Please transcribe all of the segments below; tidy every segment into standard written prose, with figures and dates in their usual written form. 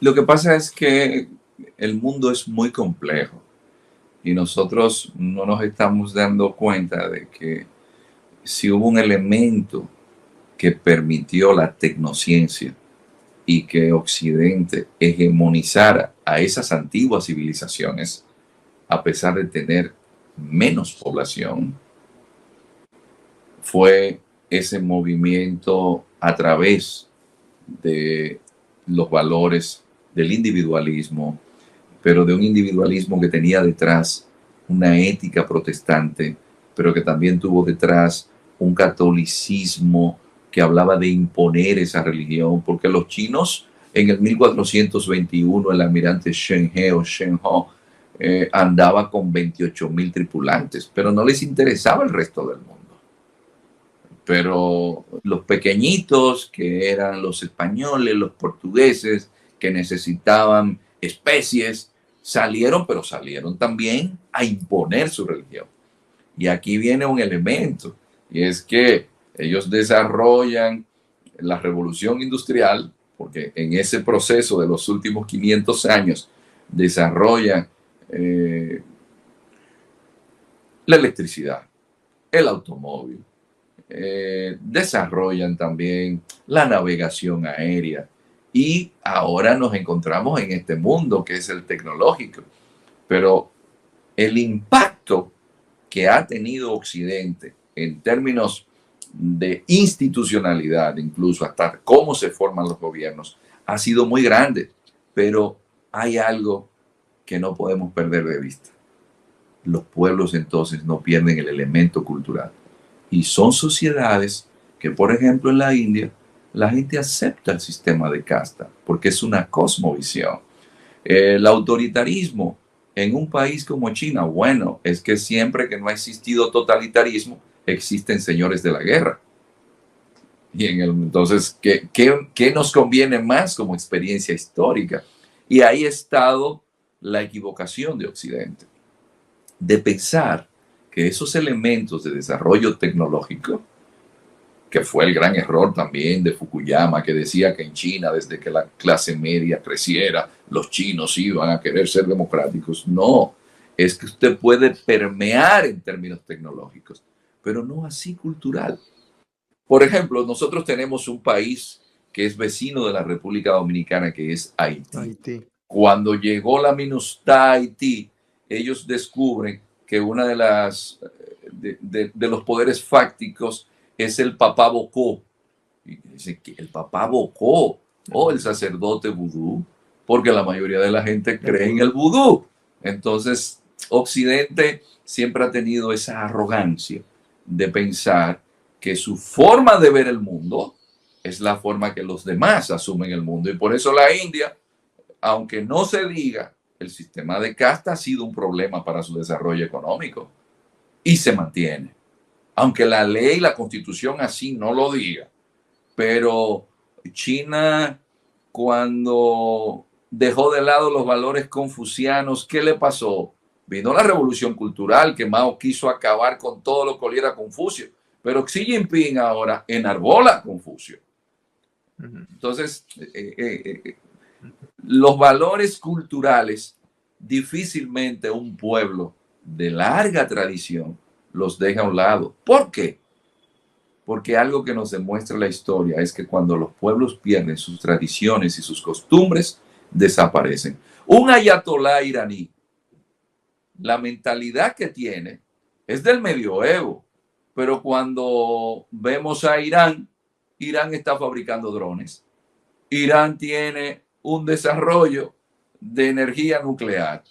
Lo que pasa es que el mundo es muy complejo y nosotros no nos estamos dando cuenta de que si hubo un elemento que permitió la tecnociencia y que Occidente hegemonizara a esas antiguas civilizaciones, a pesar de tener menos población, fue ese movimiento a través de los valores del individualismo, pero de un individualismo que tenía detrás una ética protestante, pero que también tuvo detrás un catolicismo que hablaba de imponer esa religión, porque los chinos en el 1421, el almirante Shen He o Shen Ho andaba con 28,000 tripulantes, pero no les interesaba el resto del mundo. Pero los pequeñitos, que eran los españoles, los portugueses, que necesitaban especies, salieron, pero salieron también a imponer su religión. Y aquí viene un elemento, y es que ellos desarrollan la revolución industrial, porque en ese proceso de los últimos 500 años desarrollan la electricidad, el automóvil, desarrollan también la navegación aérea y ahora nos encontramos en este mundo que es el tecnológico. Pero el impacto que ha tenido Occidente en términos de institucionalidad, incluso hasta cómo se forman los gobiernos, ha sido muy grande. Pero hay algo que no podemos perder de vista. Los pueblos entonces no pierden el elemento cultural. Y son sociedades que, por ejemplo, en la India, la gente acepta el sistema de casta porque es una cosmovisión. El autoritarismo en un país como China, bueno, es que siempre que no ha existido totalitarismo, existen señores de la guerra. Y entonces, ¿qué nos conviene más como experiencia histórica? Y ahí ha estado la equivocación de Occidente, de pensar que esos elementos de desarrollo tecnológico, que fue el gran error también de Fukuyama, que decía que en China, desde que la clase media creciera, los chinos iban a querer ser democráticos. No, es que usted puede permear en términos tecnológicos, pero no así cultural. Por ejemplo, nosotros tenemos un país que es vecino de la República Dominicana, que es Haití. Haití. Cuando llegó la MINUSTAH a Haití, ellos descubren que una de las de los poderes fácticos es el papá Bocó. Y dicen que el papá Bocó o el sacerdote vudú, porque la mayoría de la gente cree en el vudú. Entonces, Occidente siempre ha tenido esa arrogancia de pensar que su forma de ver el mundo es la forma que los demás asumen el mundo. Y por eso la India, aunque no se diga, el sistema de casta ha sido un problema para su desarrollo económico y se mantiene. Aunque la ley y la constitución así no lo diga. Pero China, cuando dejó de lado los valores confucianos, ¿qué le pasó? Vino la revolución cultural, que Mao quiso acabar con todo lo que oliera a Confucio. Pero Xi Jinping ahora enarbola a Confucio. Entonces, los valores culturales difícilmente un pueblo de larga tradición los deja a un lado. ¿Por qué? Porque algo que nos demuestra la historia es que cuando los pueblos pierden sus tradiciones y sus costumbres, desaparecen. Un ayatolá iraní, la mentalidad que tiene es del medioevo, pero cuando vemos a Irán, Irán está fabricando drones. Irán tiene un desarrollo de energía nuclear,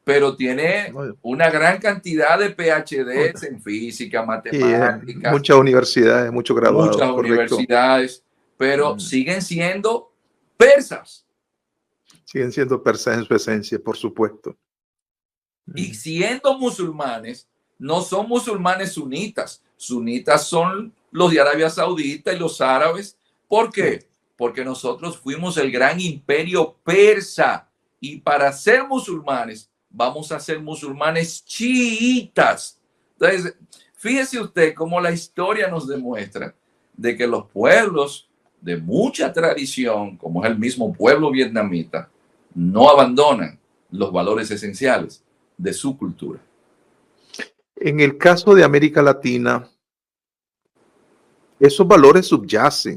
pero tiene una gran cantidad de PhDs en física, matemáticas. Muchas universidades, muchos graduados. Muchas universidades, pero siguen siendo persas. Siguen siendo persas en su esencia, por supuesto. Y siendo musulmanes, no son musulmanes sunitas. Sunitas son los de Arabia Saudita y los árabes. ¿Por qué? Porque nosotros fuimos el gran imperio persa. Y para ser musulmanes, vamos a ser musulmanes chiitas. Entonces, fíjese usted cómo la historia nos demuestra de que los pueblos de mucha tradición, como es el mismo pueblo vietnamita, no abandonan los valores esenciales de su cultura. En el caso de América Latina, esos valores subyacen